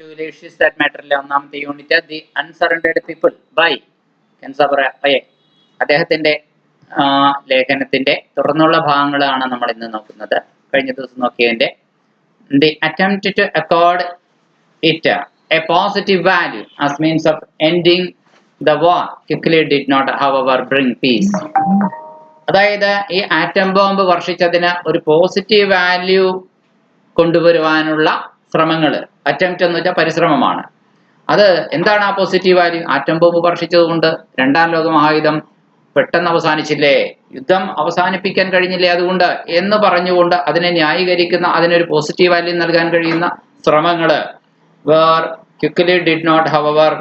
to Ulysses that matterലെ ഒന്നാമത്തെ unit the unsurrendered people by കെൻസാബറയെ അദ്ദേഹത്തിന്റെ ലേഖനത്തിന്റെ തുടർന്നുള്ള ഭാഗങ്ങളാണ് നമ്മൾ ഇന്ന് നോക്കുന്നത്. കഴിഞ്ഞ ദിവസം നോക്കിയതിന്റെ the attempt to accord it a positive value as means of ending the war quickly did not however bring peace. അതായത് ഈ ആറ്റം ബോംബ് വർഷിച്ചതിന് ഒരു പോസിറ്റീവ് വാല്യൂ കൊണ്ടുവരുവാനുള്ള ശ്രമങ്ങൾ, അറ്റംപ്റ്റ് എന്ന് വെച്ചാൽ പരിശ്രമമാണ്. അത് എന്താണ് ആ പോസിറ്റീവ് വാല്യൂ? ആറ്റം ബോംബ് വർഷിച്ചതുകൊണ്ട് രണ്ടാം ലോക മഹായുദ്ധം പെട്ടെന്ന് അവസാനിച്ചില്ലേ, യുദ്ധം അവസാനിപ്പിക്കാൻ കഴിഞ്ഞില്ലേ, അതുകൊണ്ട് എന്ന് പറഞ്ഞുകൊണ്ട് അതിനെ ന്യായീകരിക്കുന്ന, അതിനൊരു പോസിറ്റീവ് വാല്യൂ നൽകാൻ കഴിയുന്ന ശ്രമങ്ങൾ were quickly did not however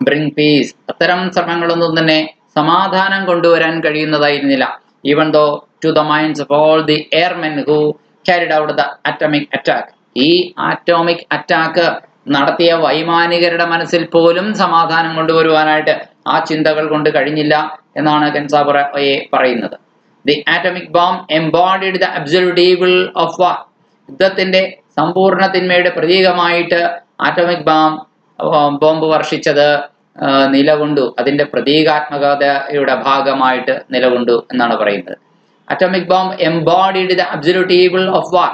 bring peace. അത്തരം ശ്രമങ്ങളൊന്നും തന്നെ സമാധാനം കൊണ്ടുവരാൻ കഴിയുന്നതായിരുന്നില്ല. Even though to the minds of all the airmen who carried out the atomic attack. ഈ ആറ്റോമിക് അറ്റാക്ക് നടത്തിയ വൈമാനികരുടെ മനസ്സിൽ പോലും സമാധാനം കൊണ്ടുവരുവാനായിട്ട് ആ ചിന്തകൾ കൊണ്ട് കഴിഞ്ഞില്ല എന്നാണ് കെൻസാബറയെ പറയുന്നത്. The atomic bomb എംബോഡിഡ് the absolute evil of വാർ. യുദ്ധത്തിന്റെ സമ്പൂർണ്ണ തിന്മയുടെ പ്രതീകമായിട്ട് ആറ്റോമിക് ബോംബ് വർഷിച്ചത് നിലകൊണ്ടു, അതിന്റെ പ്രതീകാത്മകതയുടെ ഭാഗമായിട്ട് നിലകൊണ്ടു എന്നാണ് പറയുന്നത്. Atomic bomb embodied the absolute evil of war,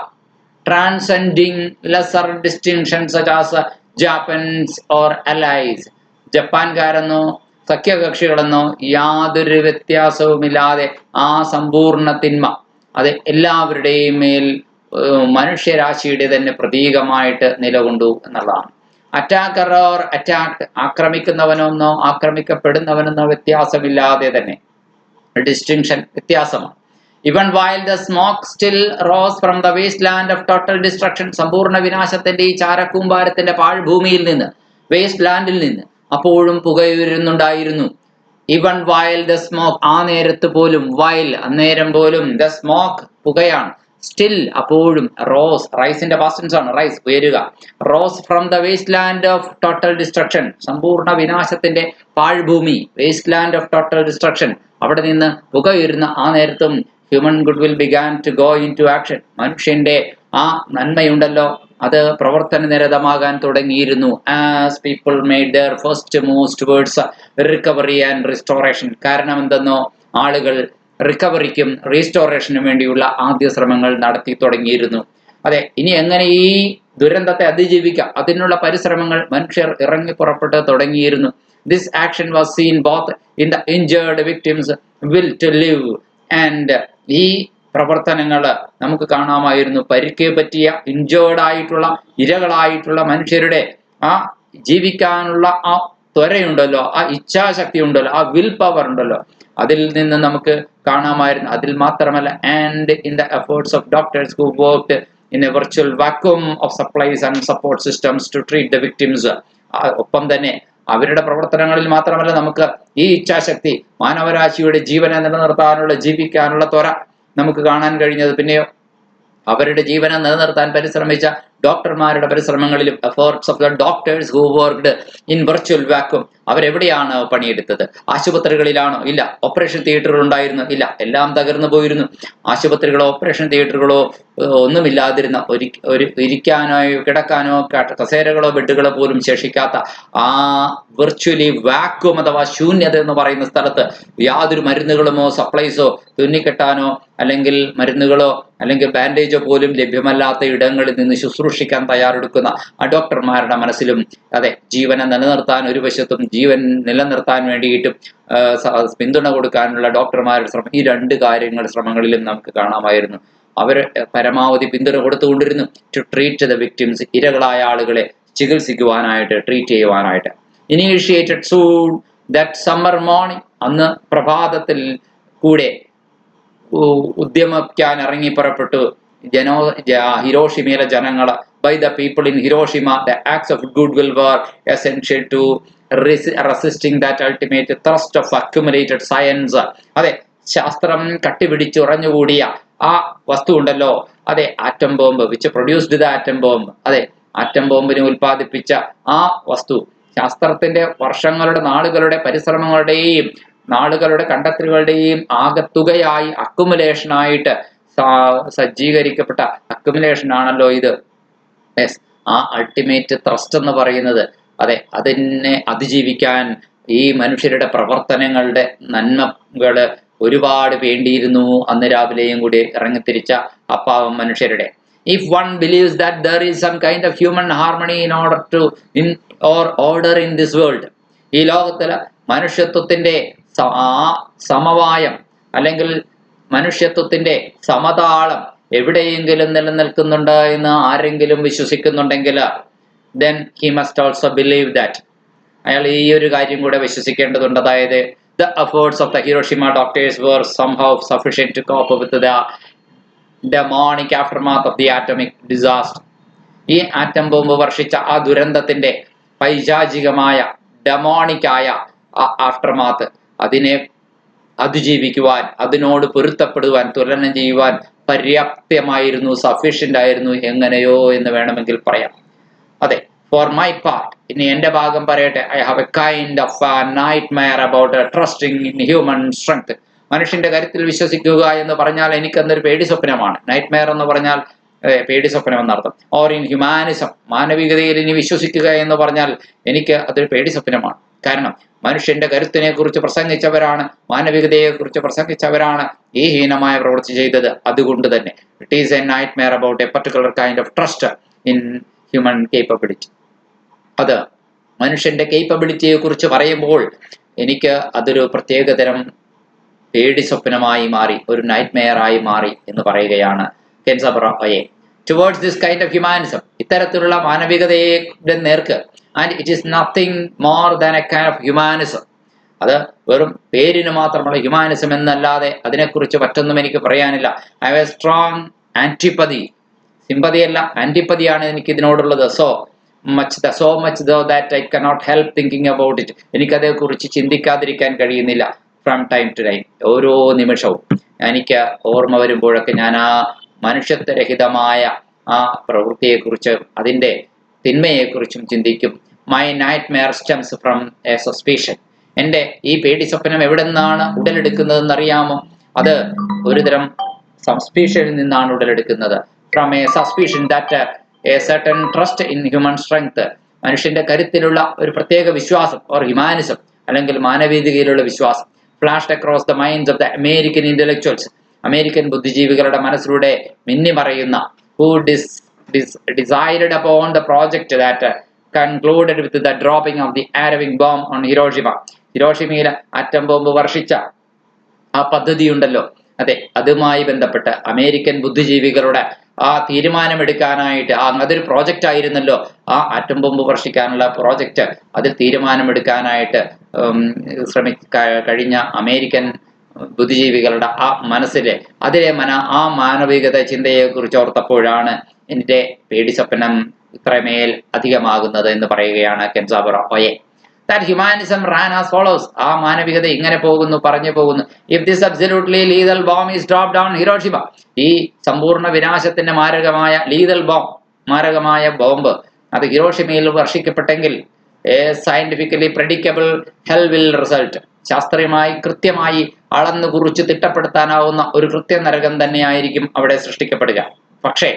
transcending lesser distinctions such as Japanese or allies. ജപ്പാൻകാരെന്നോ സഖ്യകക്ഷികളെന്നോ യാതൊരു വ്യത്യാസവുമില്ലാതെ ആ സമ്പൂർണ്ണ തിന്മ അത് എല്ലാവരുടെയും മേൽ മനുഷ്യരാശിയുടെ തന്നെ പ്രതീകമായിട്ട് നിലകൊണ്ടു എന്നുള്ളതാണ്. അറ്റാക്കർ ഓർ അറ്റാക്ട്, ആക്രമിക്കുന്നവനെന്നോ ആക്രമിക്കപ്പെടുന്നവനെന്നോ വ്യത്യാസമില്ലാതെ തന്നെ ഡിസ്റ്റിങ്ഷൻ വ്യത്യാസമാണ്. Even while the smoke still rose from the wasteland of total destruction, സമ്പൂർണ്ണ വിനാശത്തിന്റെ ഈ ചാരക്കൂമ്പാരത്തിന്റെ പാഴ്ഭൂമിയിൽ നിന്ന്, വേസ്റ്റ് ലാൻഡിൽ നിന്ന് അപ്പോഴും പുകയുയരുന്നുണ്ടായിരുന്നു. Even while the smoke, ആ നേരത്ത് പോലും, while അന്നേരം പോലും, the smoke പുകയാണ്, still അപ്പോഴും, rose, റൈസിന്റെ past tense ആണ്, rice ഉയരുക, rose from the wasteland of total destruction, സമ്പൂർണ്ണ വിനാശത്തിന്റെ പാഴ്ഭൂമി, wasteland of total destruction, അവിടെ നിന്ന് പുക ഉയരുന്ന ആ നേരത്തും human good will began to go into action. മനുഷ്യന്റെ ആ നന്മയുണ്ടല്ലോ അത് പ്രവർത്തന നിരതമാകാൻ തുടങ്ങിയിരുന്നു. As people made their first moves towards recovery and restoration. കാരണം എന്തെന്നോ, ആളുകൾ റിക്കവറിക്കും റീസ്റ്റോറേഷനും വേണ്ടിയുള്ള ആദ്യ ശ്രമങ്ങൾ നടത്തി തുടങ്ങിയിരുന്നു. അതെ, ഇനി എങ്ങനെ ഈ ദുരന്തത്തെ അതിജീവിക്കാം, അതിനുള്ള പരിശ്രമങ്ങൾ മനുഷ്യർ ഇറങ്ങി പുറപ്പെട്ട് തുടങ്ങിയിരുന്നു. This action was seen both in the injured victims' will to live and ഈ പ്രവർത്തനങ്ങൾ നമുക്ക് കാണാമായിരുന്നു. പരിക്ക് പറ്റിയ, ഇൻജേർഡ് ആയിട്ടുള്ള, ഇരകളായിട്ടുള്ള മനുഷ്യരുടെ ആ ജീവിക്കാനുള്ള ആ ത്വരയുണ്ടല്ലോ, ആ ഇച്ഛാശക്തി ഉണ്ടല്ലോ, ആ വിൽ പവർ ഉണ്ടല്ലോ, അതിൽ നിന്ന് നമുക്ക് കാണാമായിരുന്നു. അതിൽ മാത്രമല്ല, and in the efforts of doctors who worked in a virtual vacuum of supplies and support systems to treat the victims. ഒപ്പം തന്നെ അവരുടെ പ്രവർത്തനങ്ങളിൽ മാത്രമല്ല നമുക്ക് ഈ ഇച്ഛാശക്തി, മാനവരാശിയുടെ ജീവനെ നിലനിർത്താനുള്ള, ജീവിക്കാനുള്ള ത്വര നമുക്ക് കാണാൻ കഴിഞ്ഞത്. പിന്നെയോ അവരുടെ ജീവനെ നിലനിർത്താൻ പരിശ്രമിച്ച ഡോക്ടർമാരുടെ പരിശ്രമങ്ങളിലും, efforts of the doctors who worked in virtual vacuum. അവരെവിടെയാണ് പണിയെടുത്തത്? ആശുപത്രികളിലാണോ? ഇല്ല. ഓപ്പറേഷൻ തിയേറ്ററുകൾ ഉണ്ടായിരുന്നു? ഇല്ല. എല്ലാം തകർന്നു പോയിരുന്നു. ആശുപത്രികളോ ഓപ്പറേഷൻ തിയേറ്ററുകളോ ഒന്നുമില്ലാതിരുന്ന, ഒരു ഇരിക്കാനോ കിടക്കാനോ കസേരകളോ ബെഡുകളോ പോലും ശേഷിക്കാത്ത ആ വെർച്വലി വാക്വം അഥവാ ശൂന്യത എന്ന് പറയുന്ന സ്ഥലത്ത് യാതൊരു മരുന്നുകളുമോ സപ്ലൈസോ തുന്നിക്കെട്ടാനോ അല്ലെങ്കിൽ മരുന്നുകളോ അല്ലെങ്കിൽ ബാൻഡേജോ പോലും ലഭ്യമല്ലാത്ത ഇടങ്ങളിൽ നിന്ന് ശുശ്രൂഷിക്കാൻ തയ്യാറെടുക്കുന്ന ആ ഡോക്ടർമാരുടെ മനസ്സിലും അതെ, ജീവനെ നിലനിർത്താൻ, ഒരു വശത്തും ജീവൻ നിലനിർത്താൻ വേണ്ടിയിട്ടും പിന്തുണ കൊടുക്കാനുള്ള ഡോക്ടർമാരുടെ ശ്രമം, ഈ രണ്ട് ശ്രമങ്ങളിലും നമുക്ക് കാണാമായിരുന്നു. അവർ പരമാവധി പിന്തുണ കൊടുത്തുകൊണ്ടിരുന്നു. ടു ട്രീറ്റ് ദ വിക്ടിംസ്, ഇരകളായ ആളുകളെ ചികിത്സിക്കുവാനായിട്ട്, ട്രീറ്റ് ചെയ്യുവാനായിട്ട്. Initiated soon that summer morning, അന്ന് പ്രഭാതത്തിൽ കൂടെ ഉദ്യമക്കാൻ ഇറങ്ങി പുറപ്പെട്ടു ഹിരോഷിമയിലെ ജനങ്ങൾ. By the people in Hiroshima the acts of good will were essential to resisting that ultimate thrust of accumulated science. അതെ, ശാസ്ത്രം കട്ടിപിടിച്ചുറഞ്ഞുകൂടിയ ആ വസ്തു ഉണ്ടല്ലോ, അതെ, atom bomb, which produced the atom bomb. അതെ, ആറ്റം ബോംബിനെ ഉൽപ്പാദിപ്പിച്ച ആ വസ്തു ശാസ്ത്രത്തിന്റെ വർഷങ്ങളുടെ, നാളുകളുടെ പരിശ്രമങ്ങളുടെയും നാളുകളുടെ കണ്ടെത്തലുകളുടെയും ആകത്തുകയായി അക്യുമുലേഷനായിട്ട് സജ്ജീകരിക്കപ്പെട്ട അക്യുമുലേഷൻ ആണല്ലോ ഇത്. യെസ്, ആ അൾട്ടിമേറ്റ് ത്രസ്റ്റ് എന്ന് പറയുന്നത്, അതെ, അതിനെ അതിജീവിക്കാൻ ഈ മനുഷ്യരുടെ പ്രവർത്തനങ്ങളുടെ നന്മകള് ഒരുപാട് വേണ്ടിയിരുന്നു അന്ന് രാവിലെയും കൂടി ഇറങ്ങിത്തിരിച്ച അപ്പാവം മനുഷ്യരുടെ. If one believes that there is some kind of human harmony order in this world, ഈ ലോകത്തില് മനുഷ്യത്വത്തിന്റെ സമവായം അല്ലെങ്കിൽ മനുഷ്യത്വത്തിന്റെ സമതാളം എവിടെയെങ്കിലും നിലനിൽക്കുന്നുണ്ട് എന്ന് ആരെങ്കിലും വിശ്വസിക്കുന്നുണ്ടെങ്കിൽ then he must also believe that, അയാൾ ഈ ഒരു കാര്യം കൂടെ വിശ്വസിക്കേണ്ടതുണ്ട്. അതായത് the efforts of the Hiroshima doctors were somehow sufficient to cope with the demonic aftermath of the atomic disaster. ഈ ആറ്റം ബോംബ് വർഷിച്ച ആ ദുരന്തത്തിന്റെ പൈശാചികമായ ഡെമോണിക്കായ ആഫ്റ്റർമാത്ത്, അതിനെ അതിജീവിക്കുവാൻ, അതിനോട് പൊരുത്തപ്പെടുവാൻ, തുലനം ചെയ്യുവാൻ പര്യാപ്തമായിരുന്നു, സഫീഷ്യന്റ് ആയിരുന്നു, എങ്ങനെയോ എന്ന് വേണമെങ്കിൽ പറയാം. അതെ, ഫോർ മൈ പാർട്ട്, ഇനി എന്റെ ഭാഗം പറയട്ടെ, I have a kind of nightmare about trusting in human strength. മനുഷ്യന്റെ കരുത്തിൽ വിശ്വസിക്കുക എന്ന് പറഞ്ഞാൽ എനിക്കന്നൊരു പേടി സ്വപ്നമാണ്. നൈറ്റ്മെയർ എന്ന് പറഞ്ഞാൽ പേടി സ്വപ്നം എന്നർത്ഥം. ഓർ ഇൻ ഹ്യൂമാനിസം, മാനവികതയിൽ ഇനി വിശ്വസിക്കുക എന്ന് പറഞ്ഞാൽ എനിക്ക് അതൊരു പേടി സ്വപ്നമാണ്. കാരണം മനുഷ്യന്റെ കരുത്തിനെ കുറിച്ച് പ്രസംഗിച്ചവരാണ്, മാനവികതയെ കുറിച്ച് പ്രസംഗിച്ചവരാണ് ഈ ഹീനമായ പ്രവൃത്തി ചെയ്തത്. അതുകൊണ്ട് തന്നെ it is a nightmare about a particular kind of trust in human capability. അത് മനുഷ്യന്റെ കേപ്പബിലിറ്റിയെ കുറിച്ച് പറയുമ്പോൾ എനിക്ക് അതൊരു പ്രത്യേകതരം പേടി സ്വപ്നമായി മാറി, ഒരു നൈറ്റ്മെയർ ആയി മാറി എന്ന് പറയുകയാണ് Kenzaburo Oe. Towards this kind of humanism, ഇത്തരത്തിലുള്ള മാനവികതയുടെ നേർക്ക്, and it is nothing more than a kind of humanism. അത് വെറും പേരിന് മാത്രമുള്ള ഹ്യൂമാനിസം എന്നല്ലാതെ അതിനെക്കുറിച്ച് മറ്റൊന്നും എനിക്ക് പറയാനില്ല. ഐ ഹാവ് എ സ്ട്രോങ് ആന്റിപ്പതി, സിമ്പതിയല്ല ആന്റിപ്പതിയാണ് എനിക്ക് ഇതിനോടുള്ളത്. So much that I cannot help thinking about it. എനിക്കതേക്കുറിച്ച് ചിന്തിക്കാതിരിക്കാൻ കഴിയുന്നില്ല. ഫ്രം ടൈം ടു ടൈം, ഓരോ നിമിഷവും എനിക്ക് ഓർമ്മ വരുമ്പോഴൊക്കെ ഞാൻ ആ മനുഷ്യത്വരഹിതമായ ആ പ്രവൃത്തിയെക്കുറിച്ച്, അതിൻ്റെ തിന്മയെക്കുറിച്ചും ചിന്തിക്കും. My nightmare stems from a suspicion. എൻ്റെ ഈ പേടി സ്വപ്നം എവിടെ നിന്നാണ് ഉടലെടുക്കുന്നതെന്ന് അറിയാമോ? അത് ഒരുതരം സസ്പീഷനിൽ നിന്നാണ് ഉടലെടുക്കുന്നത്. From a suspicion that A certain trust in human strength, മനുഷ്യന്റെ കരുത്തിലുള്ള ഒരു പ്രത്യേക വിശ്വാസം, ഓർ ഹ്യൂമാനിസം അല്ലെങ്കിൽ മാനവികതയിലുള്ള വിശ്വാസം, flashed across the minds of the American intellectuals, American ബുദ്ധിജീവികളുടെ മനസ്സിലൂടെ മിന്നിമറയുന്ന, who decided upon the project that concluded with the dropping of the atomic bomb on Hiroshima. ഹിരോഷിമയിൽ ആറ്റം ബോംബ് വർഷിച്ച ആ പദ്ധതി ഉണ്ടല്ലോ, അതെ, അതുമായി ബന്ധപ്പെട്ട് അമേരിക്കൻ ബുദ്ധിജീവികളുടെ ആ തീരുമാനമെടുക്കാനായിട്ട്, അതൊരു പ്രോജക്റ്റ് ആയിരുന്നല്ലോ, ആ ആറ്റം ബോംബ് വർഷിക്കാനുള്ള പ്രോജക്റ്റ്, അതിൽ തീരുമാനമെടുക്കാനായിട്ട് കഴിഞ്ഞ അമേരിക്കൻ ബുദ്ധിജീവികളുടെ ആ മനസ്സിലെ ആ മാനവികത ചിന്തയെ കുറിച്ച് ഓർത്തപ്പോഴാണ് എൻ്റെ പേടി സ്വപ്നം ഇത്രമേൽ അധികമാകുന്നത് എന്ന് പറയുകയാണ് Kenzaburo ഒയെ. That humanism ran as follows. ആ മാനവികത ഇങ്ങനെ പറഞ്ഞു പോകുന്നു. If this absolutely lethal bomb is dropped on Hiroshima, ഈ സമ്പൂർണ്ണ വിനാശത്തിന്റെ മാരകമായ ബോംബ് അത് ഹിരോഷിമയിൽ വർഷിക്കപ്പെട്ടെങ്കിൽ, scientifically predictable hell will result, ശാസ്ത്രീയമായി കൃത്യമായി അളന്നു കുറിച്ച് തിട്ടപ്പെടുത്താനാവുന്ന ഒരു കൃത്യനരകം തന്നെയായിരിക്കും അവിടെ സൃഷ്ടിക്കപ്പെടുക. പക്ഷേ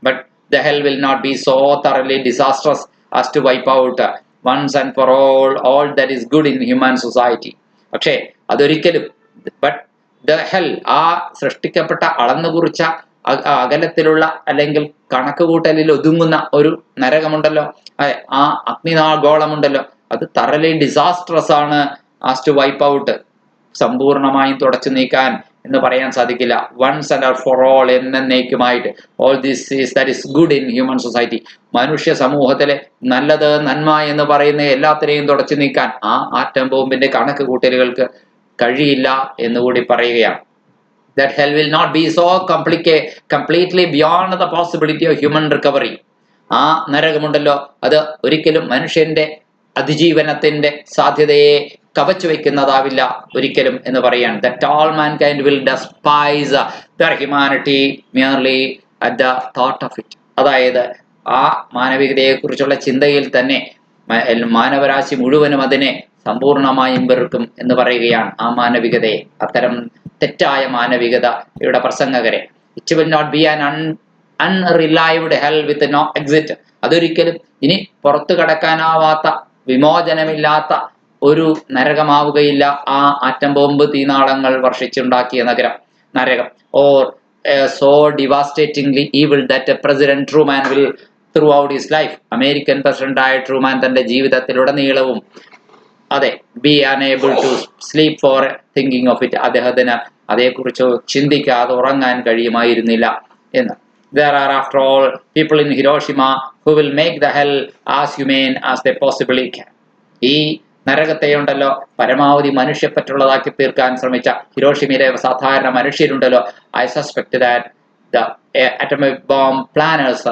but the hell will not be so thoroughly disastrous as to wipe out once and for all that is good in human society. പക്ഷേ അതൊരിക്കലും, but the hell, ആ സൃഷ്ടിക്കപ്പെട്ട അളന്നു കുറിച്ച അകലത്തിലുള്ള അല്ലെങ്കിൽ കണക്കുകൂട്ടലിൽ ഒതുങ്ങുന്ന ഒരു നരകമുണ്ടല്ലോ, ആ അഗ്നിനാഗോളമുണ്ടല്ലോ, അത് thoroughly disastrous ആണ് as to wipe out, സമ്പൂർണമായും തുടച്ചു നീക്കാൻ എന്ന് പറയാൻ സാധിക്കില്ല. വൺസ് ആൻഡ് ഫോർ ഓൾ, എന്നേക്കുമായിട്ട്. All this that is good in human society, മനുഷ്യ സമൂഹത്തിലെ നല്ലത്, നന്മ എന്ന് പറയുന്ന എല്ലാത്തിനെയും തുടച്ചു നീക്കാൻ ആ ആറ്റം ബോംബിന്റെ കണക്ക് കൂട്ടലുകൾക്ക് കഴിയില്ല എന്നുകൂടി പറയുകയാണ്. That hell will not be so completely beyond the possibility of human recovery. ആ നരകമുണ്ടല്ലോ, അത് ഒരിക്കലും മനുഷ്യന്റെ അതിജീവനത്തിന്റെ സാധ്യതയെ കവച്ചു വെക്കുന്നതാവില്ല ഒരിക്കലും എന്ന് പറയാണ്. That all mankind will despise their humanity merely at the thought of it. അതായത് ആ മാനവികതയെ കുറിച്ചുള്ള ചിന്തയിൽ തന്നെ മാനവരാശി മുഴുവനും അതിനെ സമ്പൂർണമായും വെറുക്കും എന്ന് പറയുകയാണ് ആ മാനവികതയെ, അത്തരം തെറ്റായ മാനവികതയുടെ പ്രസംഗകരെ. It will not be an unrelieved hell with no exit. അതൊരിക്കലും ഇനി പുറത്തു കടക്കാനാവാത്ത വിമോചനമില്ലാത്ത ഒരു നരകമാവുകയില്ല ആ ആറ്റം ബോംബ് തീനാളങ്ങൾ വർഷിച്ചുണ്ടാക്കിയ നരകം or so devastatingly evil that President Truman will throughout his life American president ആയ ട്രൂമാൻ തന്റെ ജീവിതത്തിലുടനീളവും അതെ be unable to sleep for thinking of it അദ്ദേഹത്തിന് അതേക്കുറിച്ച് ചിന്തിക്കാതെ ഉറങ്ങാൻ കഴിയുമായിരുന്നില്ല എന്ന്. There are after all people in Hiroshima who will make the hell as humane as they possibly can. ഈ നരകത്തെയുണ്ടല്ലോ പരമാവധി മനുഷ്യപ്പറ്റുള്ളതാക്കി തീർക്കാൻ ശ്രമിച്ച ഹിരോഷിമയിലെ സാധാരണ മനുഷ്യരുണ്ടല്ലോ, I suspect that the atomic bomb planners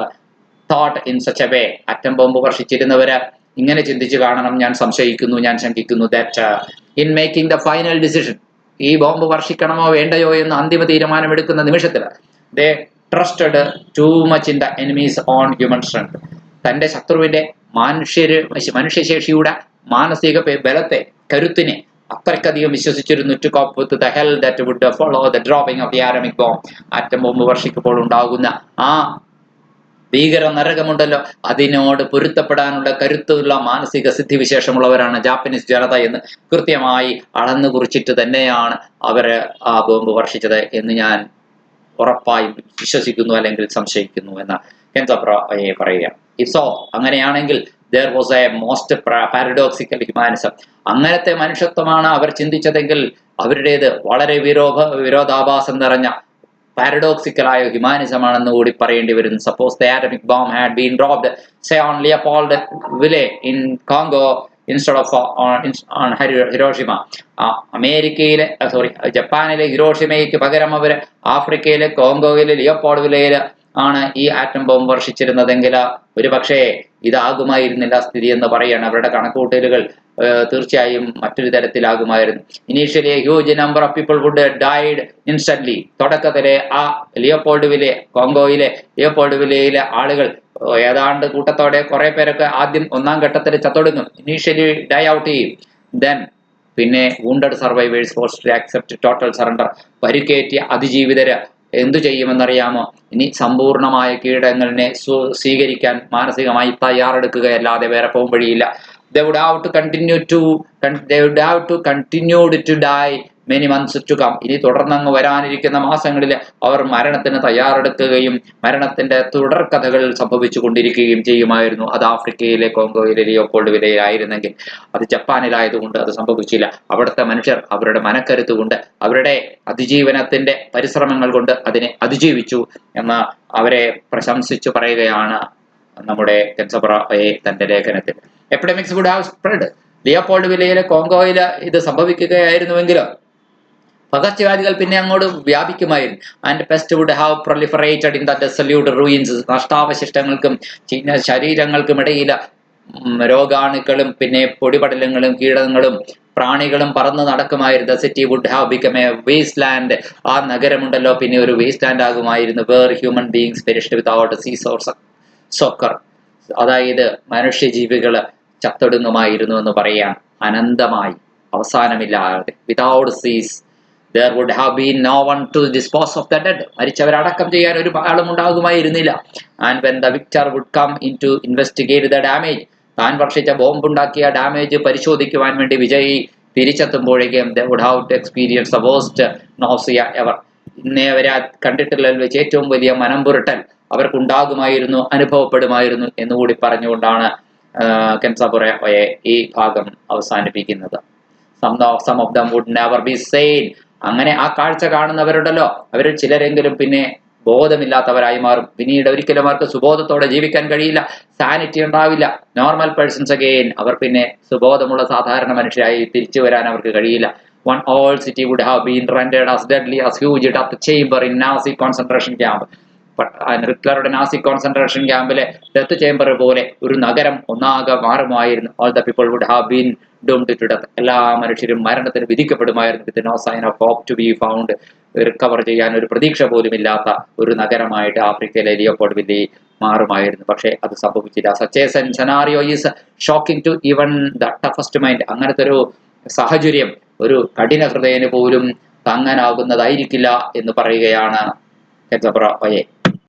thought in such a way. അറ്റം ബോംബ് വർഷിച്ചിരുന്നവര് ഇങ്ങനെ ചിന്തിച്ചു കാണണം, ഞാൻ ശങ്കിക്കുന്നു that in making the final decision, ഈ ബോംബ് വർഷിക്കണമോ വേണ്ടയോ എന്ന് അന്തിമ തീരുമാനമെടുക്കുന്ന നിമിഷത്തിൽ they trusted too much in the enemy's own human strength. തന്റെ ശത്രുവിന്റെ മനുഷ്യശേഷിയുടെ മാനസിക ബലത്തെ, കരുത്തിനെ അത്രയ്ക്കധികം വിശ്വസിച്ചിരുന്നു. to cope with the hell that would follow the dropping of the atomic bomb. Atom bomb വർഷിക്കുമ്പോൾ ഉണ്ടാകുന്ന ആ ഭീകര നരകമുണ്ടല്ലോ, അതിനോട് പൊരുത്തപ്പെടാനുള്ള കരുത്തുള്ള മാനസിക സിദ്ധിവിശേഷമുള്ളവരാണ് ജാപ്പനീസ് ജനത എന്ന് കൃത്യമായി അളന്നു കുറിച്ചിട്ട് തന്നെയാണ് അവര് ആ ബോംബ് വർഷിച്ചത് എന്ന് ഞാൻ ഉറപ്പായും വിശ്വസിക്കുന്നു, അല്ലെങ്കിൽ സംശയിക്കുന്നു എന്ന് കെൻസാബുറ അയെ പറയുകയാണ്. ഇസോ അങ്ങനെയാണെങ്കിൽ there was a most paradoxical humanism. അങ്ങനത്തെ മനുഷ്യത്വമാണ് അവർ ചിന്തിച്ചതെങ്കിൽ അവരുടേത് വളരെ വിരോധാഭാസം നിറഞ്ഞ paradoxical ആയ ഹ്യൂമാനിസമാണെന്ന് കൂടി പറയേണ്ടി വരുന്നു. Suppose the atomic bomb had been dropped, say on Leopoldville in Congo instead of on Hiroshima. ജപ്പാനിലെ ഹിരോഷിമയ്ക്ക് പകരം അവര് ആഫ്രിക്കയിലെ കോങ്കോയിലെ ലിയോപോൾവിലയിൽ ആണ് ഈ ആറ്റം ബോംബ് വർഷിച്ചിരുന്നതെങ്കിൽ ഒരു പക്ഷേ ഇതാകുമായിരുന്നില്ല സ്ഥിതി എന്ന് പറയാണ്. അവരുടെ കണക്കുകൂട്ടലുകൾ തീർച്ചയായും മറ്റൊരു തരത്തിലാകുമായിരുന്നു. Initially huge number of people would died instantly. തുടക്കത്തിലെ ആ കോങ്കോയിലെ ലിയോപോൾവിലയിലെ ആളുകൾ ഏതാണ്ട് കൂട്ടത്തോടെ കുറെ പേരൊക്കെ ആദ്യം ഒന്നാം ഘട്ടത്തിൽ ചത്തൊടുങ്ങും, ഇനീഷ്യലി ഡൈ ഔട്ട് ചെയ്യും. ദെൻ പിന്നെ wounded survivors forced to accept total surrender. പരിക്കേറ്റിയ അതിജീവിതര് എന്തു ചെയ്യുമെന്നറിയാമോ? ഇനി സമ്പൂർണമായ കീഴടങ്ങലിനെ സ്വീകരിക്കാൻ മാനസികമായി തയ്യാറെടുക്കുകയല്ലാതെ വേറെ പോകും വഴിയില്ല. They would have to continue to die many months to come. ഇനി തുടർന്നങ്ങ് വരാനിരിക്കുന്ന മാസങ്ങളിൽ അവർ മരണത്തിന് തയ്യാറെടുക്കുകയും മരണത്തിന്റെ തുടർക്കഥകൾ സംഭവിച്ചു കൊണ്ടിരിക്കുകയും ചെയ്യുമായിരുന്നു. അത് ആഫ്രിക്കയിലെ കോങ്കോയിലെ ലിയോപോൾവിലയിലായിരുന്നെങ്കിൽ, അത് ജപ്പാനിലായതുകൊണ്ട് അത് സംഭവിച്ചില്ല. അവിടുത്തെ മനുഷ്യർ അവരുടെ മനക്കരുത്ത് കൊണ്ട്, അവരുടെ അതിജീവനത്തിന്റെ പരിശ്രമങ്ങൾ കൊണ്ട് അതിനെ അതിജീവിച്ചു എന്ന് അവരെ പ്രശംസിച്ചു പറയുകയാണ് നമ്മുടെ കെൻസാബുറ അയെ തന്റെ ലേഖനത്തിൽ. Epidemics would have spread. ലിയോപോൾവിലയിലെ കോങ്കോയില് ഇത് സംഭവിക്കുകയായിരുന്നുവെങ്കിൽ പകർച്ചവ്യാധികൾ പിന്നെ അങ്ങോട്ട് വ്യാപിക്കുമായിരുന്നു. And pest would have proliferated in the desolate ruins. നഷ്ടാവശിഷ്ടങ്ങൾക്കും ശരീരങ്ങൾക്കും ഇടയിൽ രോഗാണുക്കളും പിന്നെ പൊടിപടലങ്ങളും കീടങ്ങളും പ്രാണികളും പറന്ന് നടക്കുമായിരുന്നു. The city would have become a waste land. ആ നഗരമുണ്ടല്ലോ പിന്നെ ഒരു വേസ്റ്റ് ലാൻഡ് ആകുമായിരുന്നു. Where human beings perished without cease or succour. അതായത് മനുഷ്യജീവികള് ചത്തൊടുങ്ങുമായിരുന്നു എന്ന് പറയാൻ, അനന്തമായി അവസാനമില്ലാതെ. Without cease there would have been no one to dispose of the dead. മരിച്ചവരെ അടക്കം ചെയ്യാൻ ഒരു ആളും ഉണ്ടാകുമായിരുന്നില്ല. And when the victor would come in to investigate the damage, താൻ വർഷിച്ച ബോംബുണ്ടാക്കിയ ഡാമേജ് പരിശോധിക്കുവാൻ വേണ്ടി വിജയി തിരിച്ചെത്തുമ്പോഴേക്കും they would have to experience the worst nausea ever. ഇന്നേ വരെ കണ്ടിട്ടുള്ളതിൽ വെച്ച് ഏറ്റവും വലിയ മനംപുരട്ടൽ അവർക്കുണ്ടാകുമായിരുന്നു, അനുഭവപ്പെടുമായിരുന്നു എന്നുകൂടി പറഞ്ഞുകൊണ്ടാണ് കെൻസാബുറ അയെ ഈ ഭാഗം അവസാനിപ്പിക്കുന്നത്. Some of them would never be sane. അങ്ങനെ ആ കാഴ്ച കാണുന്നവരുണ്ടല്ലോ, അവരിൽ ചിലരെങ്കിലും പിന്നെ ബോധമില്ലാത്തവരായി മാറും. പിന്നീട് ഒരിക്കലും അവർക്ക് സുബോധത്തോടെ ജീവിക്കാൻ കഴിയില്ല, സാനിറ്റി ഉണ്ടാവില്ല. നോർമൽ പേഴ്സൺസ് അഗെയിൻ, അവർ പിന്നെ സുബോധമുള്ള സാധാരണ മനുഷ്യരായി തിരിച്ചു വരാൻ അവർക്ക് കഴിയില്ല. One whole city would have been rendered as deadly as huge death chamber in Nazi concentration camp. ഹിറ്റ്ലറുടെ നാസി കോൺസെൻട്രേഷൻ ക്യാമ്പിലെ ഡെത്ത് ചേംബർ പോലെ ഒരു നഗരം ഒന്നാകെ മാറുമായിരുന്നു. All the people would have been doomed to death. എല്ലാ മനുഷ്യരും മരണത്തിന് വിധിക്കപ്പെടുമായിരുന്നു. With no sign of hope to be found. Recover ചെയ്യാൻ ഒരു പ്രതീക്ഷ പോലും ഇല്ലാത്ത ഒരു നഗരമായിട്ട് ആഫ്രിക്കയിലെ ലിയോപോൾവിലെ മാറുമായിരുന്നു. പക്ഷേ അത് സംഭവിച്ചില്ല. Such a scenario is shocking to even the toughest mind. അങ്ങനത്തെ ഒരു സാഹചര്യം ഒരു കഠിന ഹൃദയന് പോലും താങ്ങാനാകുന്നതായിരിക്കില്ല എന്ന് പറയുകയാണ് കെൻസാബുറ അയെ.